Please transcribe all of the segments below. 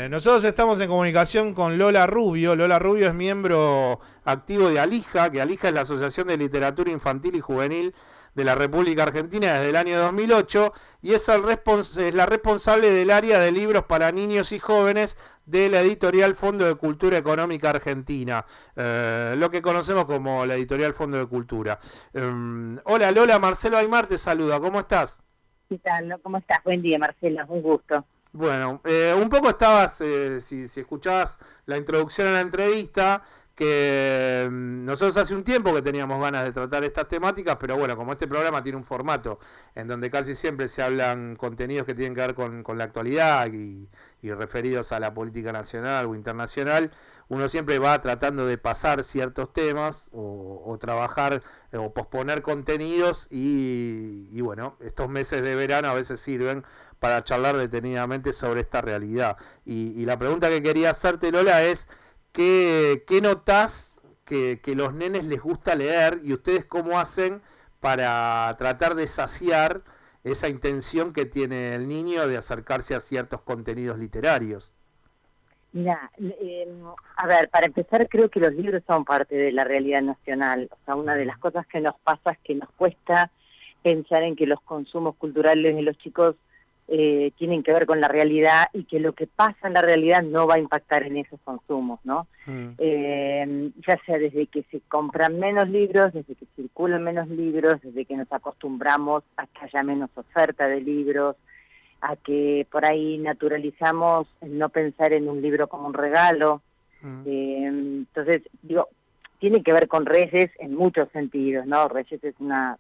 Nosotros estamos en comunicación con Lola Rubio. Lola Rubio es miembro activo de ALIJA, que ALIJA es la Asociación de Literatura Infantil y Juvenil de la República Argentina desde el año 2008 y es la responsable del área de libros para niños y jóvenes de la editorial Fondo de Cultura Económica Argentina, lo que conocemos como la editorial Fondo de Cultura. Hola Lola, Marcelo Aymar te saluda, ¿cómo estás? ¿Qué tal? ¿Cómo estás? Buen día, Marcela, un gusto. Bueno, un poco estabas, si escuchabas la introducción a la entrevista, que nosotros hace un tiempo que teníamos ganas de tratar estas temáticas, pero bueno, como este programa tiene un formato en donde casi siempre se hablan contenidos que tienen que ver con la actualidad y referidos a la política nacional o internacional, uno siempre va tratando de pasar ciertos temas o trabajar o posponer contenidos y bueno, estos meses de verano a veces sirven para charlar detenidamente sobre esta realidad. Y la pregunta que quería hacerte, Lola, es ¿qué notás que los nenes les gusta leer y ustedes cómo hacen para tratar de saciar esa intención que tiene el niño de acercarse a ciertos contenidos literarios? Mira, a ver, para empezar creo que los libros son parte de la realidad nacional. O sea, una de las cosas que nos pasa es que nos cuesta pensar en que los consumos culturales de los chicos tienen que ver con la realidad y que lo que pasa en la realidad no va a impactar en esos consumos, ¿no? Ya sea desde que se compran menos libros, desde que circulan menos libros, desde que nos acostumbramos a que haya menos oferta de libros, a que por ahí naturalizamos el no pensar en un libro como un regalo. Entonces, digo, tiene que ver con Reyes en muchos sentidos, ¿no? Reyes es una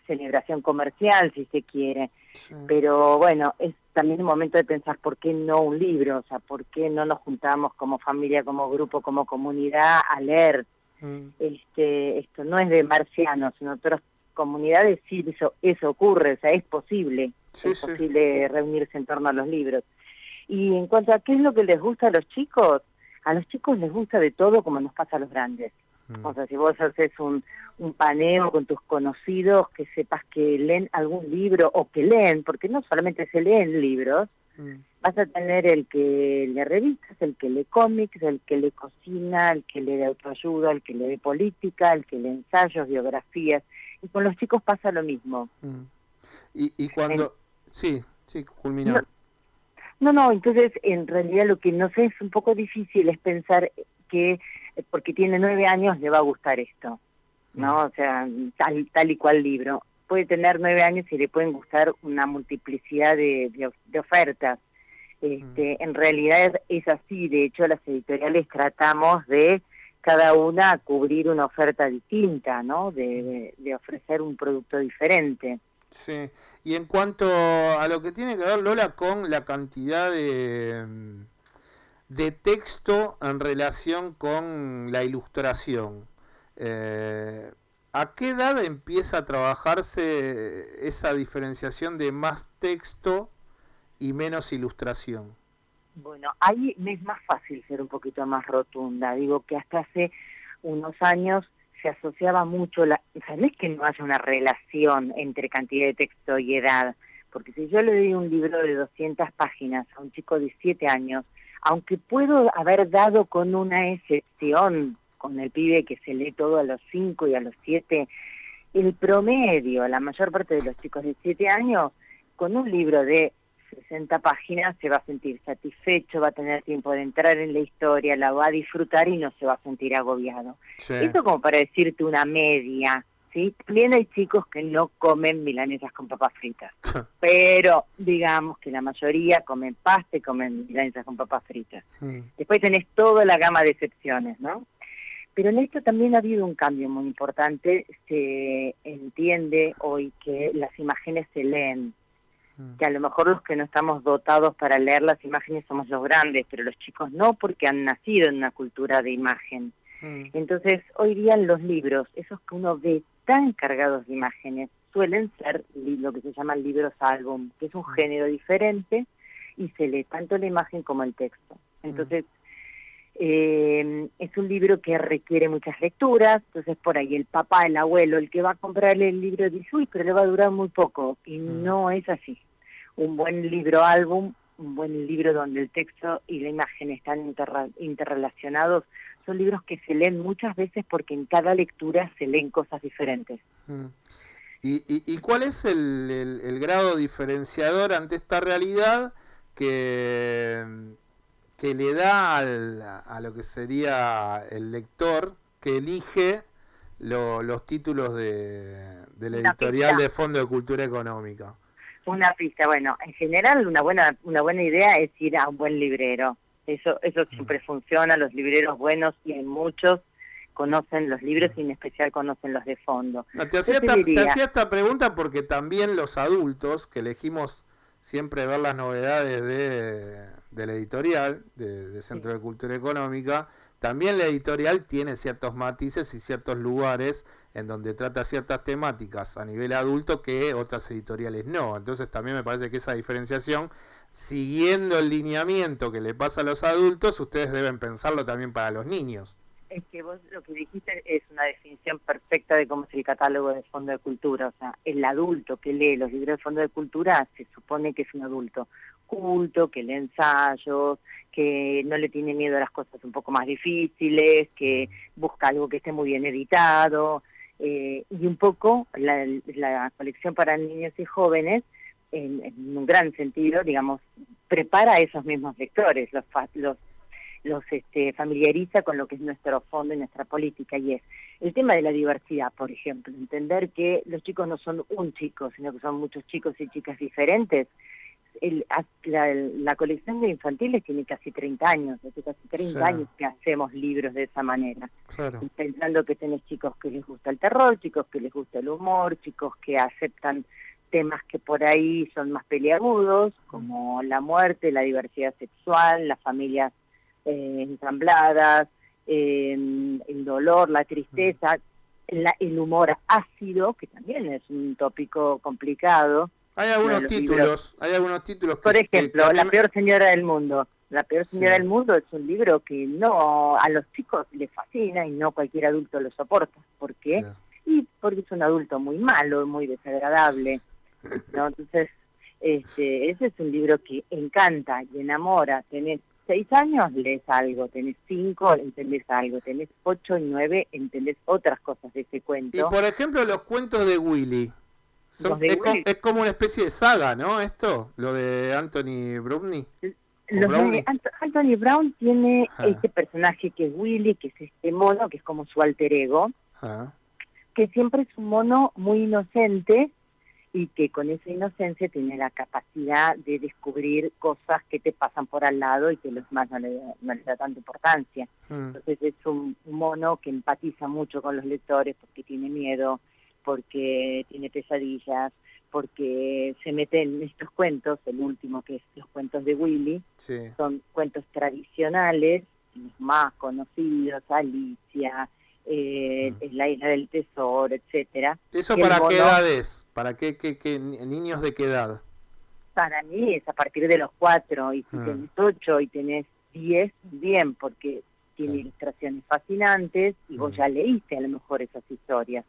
celebración comercial, si se quiere, Sí. pero bueno, es también un momento de pensar por qué no un libro, o sea, por qué no nos juntamos como familia, como grupo, como comunidad a leer. Esto no es de marcianos, en otras comunidades sí eso ocurre, o sea, Sí, es sí. posible reunirse en torno a los libros. Y en cuanto a qué es lo que les gusta a los chicos les gusta de todo como nos pasa a los grandes. O sea, si vos haces un paneo con tus conocidos, que sepas que leen algún libro o que leen, porque no solamente se leen libros, vas a tener el que lee revistas, el que lee cómics, el que lee cocina, el que lee de autoayuda, el que lee de política, el que lee ensayos, biografías. Y con los chicos pasa lo mismo. Y En- cuando... Sí, sí, no, culmina. no, entonces en realidad lo que no sé es un poco difícil es pensar que porque tiene 9 años le va a gustar esto, ¿no? O sea, tal y cual libro. Puede tener 9 años y le pueden gustar una multiplicidad de ofertas. En realidad es así, de hecho las editoriales tratamos de cada una cubrir una oferta distinta, ¿no? De ofrecer un producto diferente. Sí, y en cuanto a lo que tiene que ver Lola con la cantidad de texto en relación con la ilustración, eh, ¿a qué edad empieza a trabajarse esa diferenciación de más texto y menos ilustración? Bueno, ahí me es más fácil ser un poquito más rotunda. Digo que hasta hace unos años se asociaba mucho, o sea, no es que no haya una relación entre cantidad de texto y edad, porque si yo le doy un libro de 200 páginas a un chico de 7 años, aunque puedo haber dado con una excepción, con el pibe que se lee todo a los 5 y a los 7, el promedio, la mayor parte de los chicos de 7 años, con un libro de 60 páginas se va a sentir satisfecho, va a tener tiempo de entrar en la historia, la va a disfrutar y no se va a sentir agobiado. Sí. Esto como para decirte una media, ¿sí? También hay chicos que no comen milanesas con papas fritas, pero digamos que la mayoría comen pasta y comen milanesas con papas fritas. Después tenés toda la gama de excepciones, ¿no? Pero en esto también ha habido un cambio muy importante. Se entiende hoy que las imágenes se leen, que a lo mejor los que no estamos dotados para leer las imágenes somos los grandes, pero los chicos no, porque han nacido en una cultura de imagen. Entonces, hoy día los libros, esos que uno ve tan cargados de imágenes, suelen ser lo que se llaman libros álbum, que es un género diferente y se lee tanto la imagen como el texto. Entonces, es un libro que requiere muchas lecturas, entonces por ahí el papá, el abuelo, el que va a comprarle el libro dice, uy, pero le va a durar muy poco, y no es así. Un buen libro álbum un buen libro donde el texto y la imagen están interrelacionados, son libros que se leen muchas veces porque en cada lectura se leen cosas diferentes. ¿Y cuál es el grado diferenciador ante esta realidad que le da a lo que sería el lector que elige los títulos de la editorial de Fondo de Cultura Económica? Una pista, bueno, en general una buena idea es ir a un buen librero. Eso siempre funciona, los libreros buenos, y hay muchos, conocen los libros y en especial conocen los de fondo. Te hacía esta pregunta porque también los adultos que elegimos siempre ver las novedades de la editorial, de Centro de Cultura Económica, también la editorial tiene ciertos matices y ciertos lugares en donde trata ciertas temáticas a nivel adulto que otras editoriales no. Entonces también me parece que esa diferenciación, siguiendo el lineamiento que le pasa a los adultos, ustedes deben pensarlo también para los niños. Es que vos lo que dijiste es una definición perfecta de cómo es el catálogo de Fondo de Cultura. O sea, el adulto que lee los libros de Fondo de Cultura se supone que es un adulto culto, que lee ensayos, que no le tiene miedo a las cosas un poco más difíciles, que busca algo que esté muy bien editado, y un poco la colección para niños y jóvenes, en un gran sentido, digamos, prepara a esos mismos lectores, los familiariza con lo que es nuestro fondo y nuestra política, y es el tema de la diversidad, por ejemplo, entender que los chicos no son un chico, sino que son muchos chicos y chicas diferentes. La colección de infantiles tiene casi 30 años, hace casi 30 años que hacemos libros de esa manera, pensando que tenés chicos que les gusta el terror, chicos que les gusta el humor, chicos que aceptan temas que por ahí son más peliagudos, como la muerte, la diversidad sexual, las familias ensambladas, el dolor, la tristeza, el humor ácido, que también es un tópico complicado. Hay algunos títulos por ejemplo, La peor señora del mundo. La peor señora del mundo es un libro que no a los chicos les fascina y no cualquier adulto lo soporta. ¿Por qué? Y porque es un adulto muy malo, muy desagradable, ¿no? Entonces, ese es un libro que encanta y enamora. Tenés 6 años, lees algo, tenés 5, entendés algo, tenés 8 y 9, entendés otras cosas de ese cuento. Y por ejemplo, los cuentos de Willy. Es como una especie de saga, ¿no? Esto, lo de Anthony Browne. Anthony Brown tiene este personaje que es Willy, que es este mono, que es como su alter ego, que siempre es un mono muy inocente y que con esa inocencia tiene la capacidad de descubrir cosas que te pasan por al lado y que los demás no le da tanta importancia. Entonces es un mono que empatiza mucho con los lectores porque tiene miedo, porque tiene pesadillas, porque se mete en estos cuentos, el último que es los cuentos de Willy, son cuentos tradicionales, los más conocidos, Alicia, La isla del tesoro, etcétera. ¿Eso para qué edades? ¿Para qué niños de qué edad? Para mí es a partir de los 4, y si tenés 8 y tenés 10, bien, porque tiene ilustraciones fascinantes y vos ya leíste a lo mejor esas historias.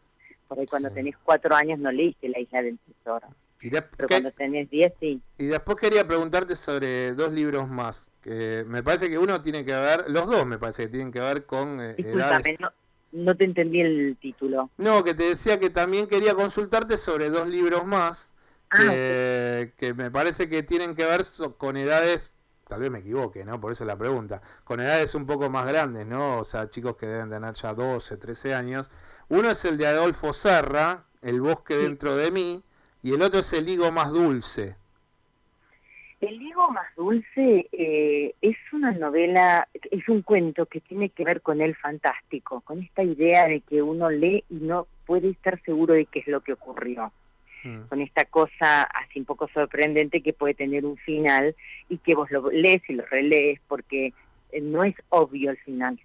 Por ahí cuando tenés 4 años no leíste La isla del tesoro. Pero cuando tenés 10, sí. Y después quería preguntarte sobre 2 libros más, que me parece que uno tiene que ver, los dos me parece que tienen que ver con Discúlpame, no te entendí el título. No, que te decía que también quería consultarte sobre 2 libros más, que me parece que tienen que ver con edades, tal vez me equivoque, ¿no? Por eso la pregunta, con edades un poco más grandes, ¿no? O sea, chicos que deben tener ya 12, 13 años. Uno es el de Adolfo Serra, El bosque dentro de mí, y el otro es El higo más dulce. El higo más dulce es una novela, es un cuento que tiene que ver con el fantástico, con esta idea de que uno lee y no puede estar seguro de qué es lo que ocurrió. Con esta cosa así un poco sorprendente que puede tener un final y que vos lo lees y lo relees porque no es obvio el final.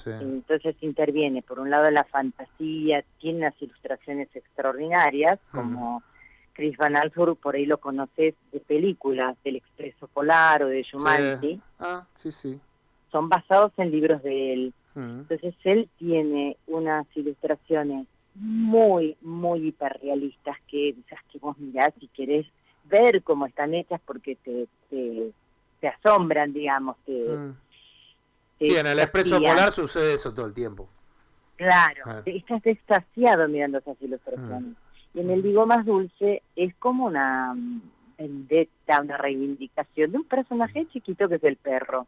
Entonces interviene, por un lado, la fantasía, tiene unas ilustraciones extraordinarias, como Chris Van Allsburg, por ahí lo conoces de películas, del Expreso Polar o de Jumanji. Son basados en libros de él. Entonces él tiene unas ilustraciones muy, muy hiperrealistas que vos mirás y querés ver cómo están hechas porque te asombran, digamos, Sí, en el Expreso extasían. Polar sucede eso todo el tiempo. Claro, Ah. estás extasiado mirando esas ilustraciones. Y en el Digo Más Dulce es como una vendetta, una reivindicación de un personaje chiquito que es el perro.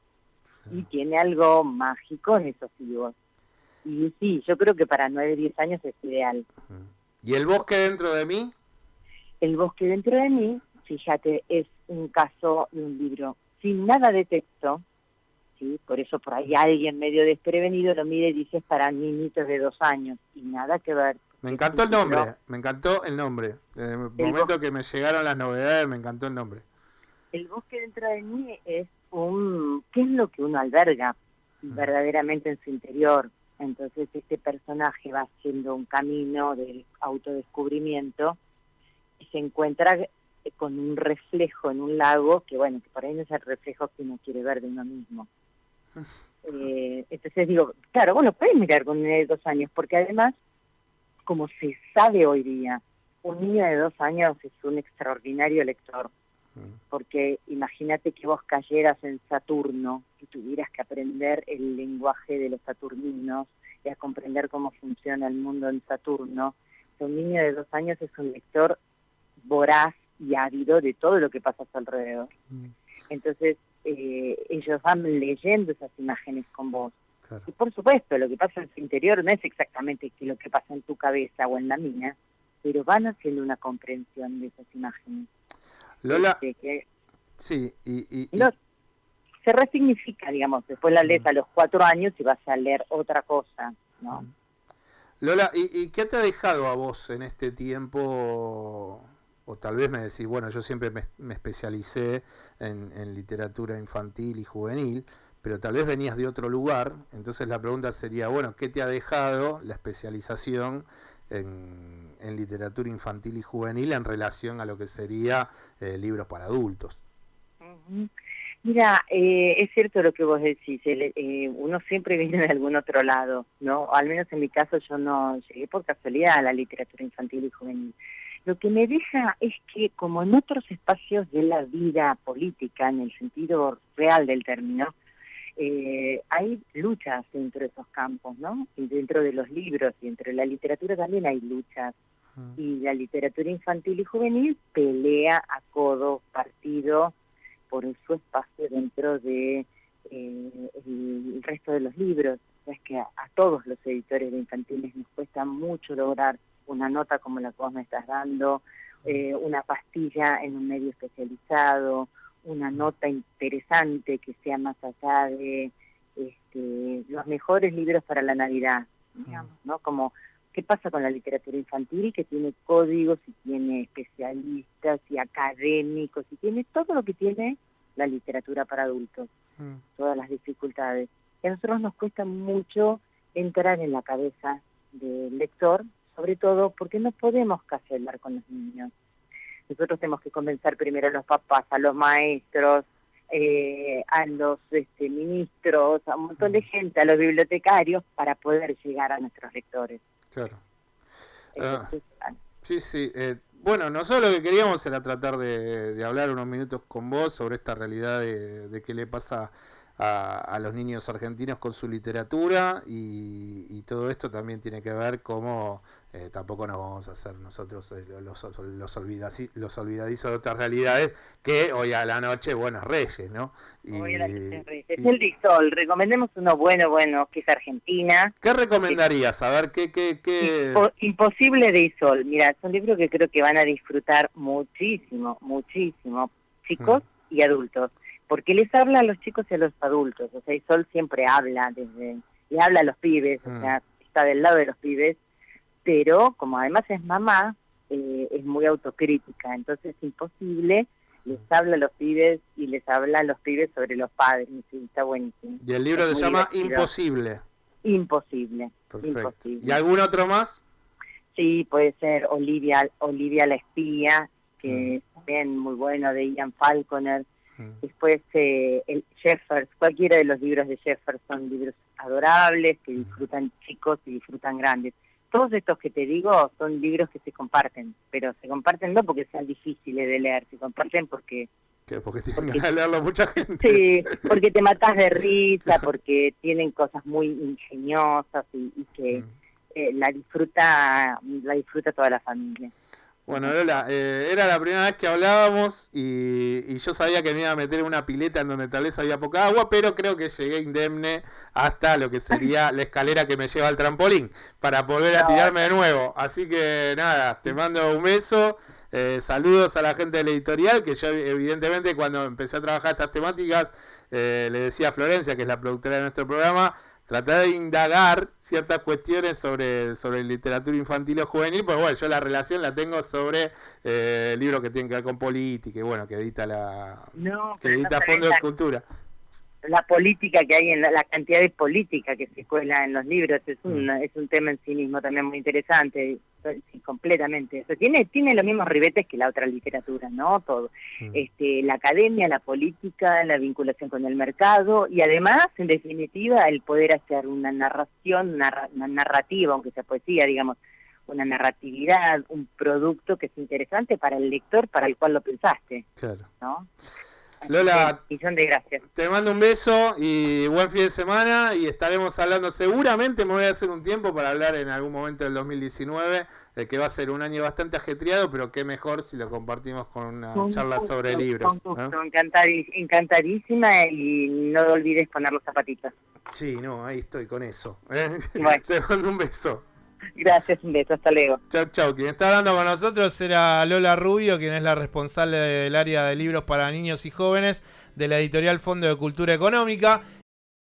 Y tiene algo mágico en esos dibujos. Y sí, yo creo que para 9, 10 años es ideal. ¿Y El bosque dentro de mí? El bosque dentro de mí, fíjate, es un caso de un libro sin nada de texto, ¿sí? Por eso por ahí alguien medio desprevenido lo mira y dice es para niñitos de 2 años, y nada que ver. Me encantó el nombre, me encantó el nombre. En el momento que me llegaron las novedades, me encantó el nombre. El bosque dentro de mí es ¿qué es lo que uno alberga verdaderamente en su interior? Entonces este personaje va haciendo un camino de autodescubrimiento y se encuentra con un reflejo en un lago que, bueno, que por ahí no es el reflejo que uno quiere ver de uno mismo. Entonces digo, claro, bueno, puedes mirar con un niño de 2 años, porque además, como se sabe hoy día, un niño de 2 años es un extraordinario lector. Porque imagínate que vos cayeras en Saturno y tuvieras que aprender el lenguaje de los saturninos y a comprender cómo funciona el mundo en Saturno. Un niño de 2 años es un lector voraz y ávido de todo lo que pasa a su alrededor. Entonces ellos van leyendo esas imágenes con vos. Claro. Y por supuesto, lo que pasa en su interior no es exactamente lo que pasa en tu cabeza o en la mía, pero van haciendo una comprensión de esas imágenes. Lola, sí, no, se resignifica, digamos, después la lees a los 4 años y vas a leer otra cosa, ¿no? Lola, ¿y qué te ha dejado a vos en este tiempo? O tal vez me decís, bueno, yo siempre me especialicé en literatura infantil y juvenil, pero tal vez venías de otro lugar, entonces la pregunta sería, bueno, ¿qué te ha dejado la especialización en literatura infantil y juvenil en relación a lo que sería libros para adultos? Mira, es cierto lo que vos decís, uno siempre viene de algún otro lado, ¿no? Al menos en mi caso yo no llegué por casualidad a la literatura infantil y juvenil. Lo que me deja es que, como en otros espacios de la vida política, en el sentido real del término, hay luchas dentro de esos campos, ¿no? Y dentro de los libros y entre la literatura también hay luchas. Y la literatura infantil y juvenil pelea a codo partido por su espacio dentro de el resto de los libros. Es que a todos los editores de infantiles nos cuesta mucho lograr una nota como la que vos me estás dando, una pastilla en un medio especializado, una nota interesante que sea más allá de los mejores libros para la Navidad, digamos, ¿no? Como, ¿qué pasa con la literatura infantil? Que tiene códigos y tiene especialistas y académicos y tiene todo lo que tiene la literatura para adultos, todas las dificultades. Y a nosotros nos cuesta mucho entrar en la cabeza del lector, sobre todo porque no podemos casi hablar con los niños. Nosotros tenemos que convencer primero a los papás, a los maestros, a los ministros, a un montón de gente, a los bibliotecarios, para poder llegar a nuestros lectores. Claro. Sí. Bueno, nosotros lo que queríamos era tratar de hablar unos minutos con vos sobre esta realidad de qué le pasa a los niños argentinos con su literatura y todo esto también tiene que ver cómo tampoco nos vamos a hacer nosotros los olvidadizos de otras realidades, que hoy a la noche, buenos reyes, ¿no? Hoy a la noche es reyes. El Disol, recomendemos uno bueno, que es Argentina. ¿Qué recomendarías? A ver, ¿qué? Imposible de Isol. Mira, es un libro que creo que van a disfrutar muchísimo, chicos y adultos. Porque les habla a los chicos y a los adultos. O sea, Isol siempre habla, le habla a los pibes, o sea, está del lado de los pibes, pero como además es mamá, es muy autocrítica, entonces es imposible, les habla a los pibes y les habla a los pibes sobre los padres, y está buenísimo. Y el libro se llama divertido. Imposible. Perfecto. Imposible. ¿Y algún otro más? Sí, puede ser Olivia la espía, que es también muy bueno, de Ian Falconer. Después el Jeffers, cualquiera de los libros de Jeffers son libros adorables, que disfrutan chicos y disfrutan grandes. todos estos que te digo son libros que se comparten, pero se comparten no porque sean difíciles de leer, se comparten porque tienen que leerlo mucha gente. Sí, porque te matas de risa, porque tienen cosas muy ingeniosas y que la disfruta toda la familia. Bueno, Lola, era la primera vez que hablábamos y yo sabía que me iba a meter en una pileta en donde tal vez había poca agua, pero creo que llegué indemne hasta lo que sería la escalera que me lleva al trampolín para volver a tirarme de nuevo. Así que nada, te mando un beso. Saludos a la gente de la editorial, que yo evidentemente cuando empecé a trabajar estas temáticas le decía a Florencia, que es la productora de nuestro programa, tratar de indagar ciertas cuestiones sobre literatura infantil o juvenil, pues bueno, yo la relación la tengo sobre libros que tienen que ver con política y bueno, que edita Fondo de Cultura. La política que hay, la cantidad de política que se cuela en los libros, es un tema en sí mismo también muy interesante, sí, completamente. O sea, tiene los mismos ribetes que la otra literatura, ¿no? Todo. La academia, la política, la vinculación con el mercado y además, en definitiva, el poder hacer una narración, una narrativa, aunque sea poesía, digamos, una narratividad, un producto que es interesante para el lector, para el cual lo pensaste. Claro. ¿No? Lola, millón de gracias. Te mando un beso y buen fin de semana y estaremos hablando, seguramente me voy a hacer un tiempo para hablar en algún momento del 2019, que va a ser un año bastante ajetreado, pero qué mejor si lo compartimos con una charla sobre libros. Con gusto, encantadísima y no olvides poner los zapatitos. Sí, no, ahí estoy con eso. Bueno. Te mando un beso. Gracias, un beso, hasta luego. Chau. Quien está hablando con nosotros era Lola Rubio, quien es la responsable del área de libros para niños y jóvenes de la editorial Fondo de Cultura Económica.